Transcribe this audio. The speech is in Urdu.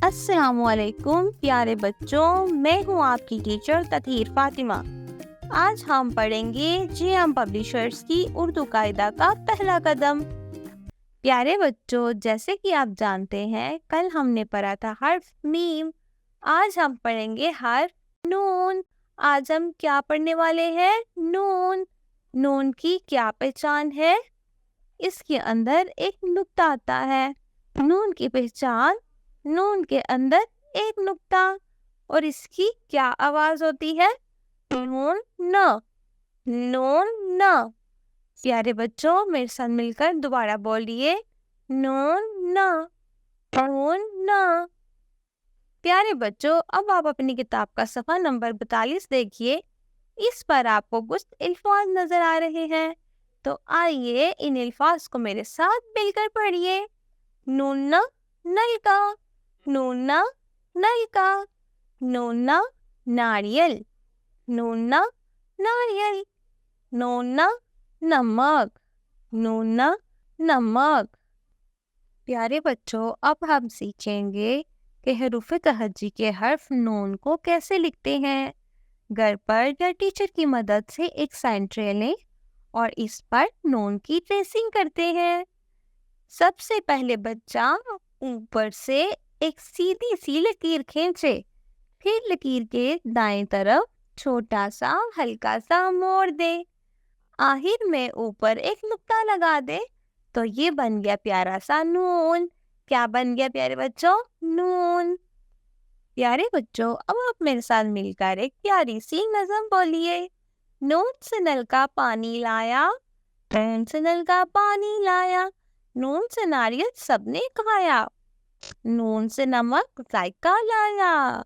السلام علیکم پیارے بچوں، میں ہوں آپ کی ٹیچر تطہیر فاطمہ۔ آج ہم پڑھیں گے جے ایم پبلیشرز کی اردو قاعدہ کا پہلا قدم۔ پیارے بچوں، جیسے کہ آپ جانتے ہیں کل ہم نے پڑھا تھا حرف میم، آج ہم پڑھیں گے حرف نون۔ آج ہم کیا پڑھنے والے ہیں؟ نون۔ نون کی کیا پہچان ہے؟ اس کے اندر ایک نقطہ آتا ہے۔ نون کی پہچان، نون کے اندر ایک نقطہ، اور اس کی کیا آواز ہوتی ہے؟ نون ن، نون ن۔ پیارے بچوں، میرے ساتھ مل کر دوبارہ بولیے، نون ن، نون ن۔ پیارے بچوں، اب آپ اپنی کتاب کا صفحہ نمبر 42 دیکھیے۔ اس پر آپ کو کچھ الفاظ نظر آ رہے ہیں، تو آئیے ان الفاظ کو میرے ساتھ مل کر پڑھیے۔ نون ن، نل کا، نون ن، نل کا۔ نون ن، ناریل، نون ن، ناریل۔ نون ن، نمک، نون ن، نمک۔ پیارے بچوں، اب ہم سیکھیں گے کہ حروف تہجی کے حرف نون کو کیسے لکھتے ہیں۔ گھر پر یا ٹیچر کی مدد سے ایک سائن ٹرے لیں اور اس پر نون کی ٹریسنگ کرتے ہیں۔ سب سے پہلے بچہ اوپر سے ایک سیدھی سی لکیر کھینچے، پھر لکیر کے دائیں طرف چھوٹا سا ہلکا سا موڑ دے، آخر میں اوپر ایک نقطہ لگا دے، تو یہ بن گیا پیارا سا نون۔ کیا بن گیا پیارے بچوں؟ نون۔ پیارے بچوں، اب آپ میرے ساتھ مل کر ایک پیاری سی نظم بولیے۔ نون سے نل کا پانی لایا، نون سے نل کا پانی لایا، نون سے ناریل سب نے کھایا، نون سے نمک ذائقہ لایا۔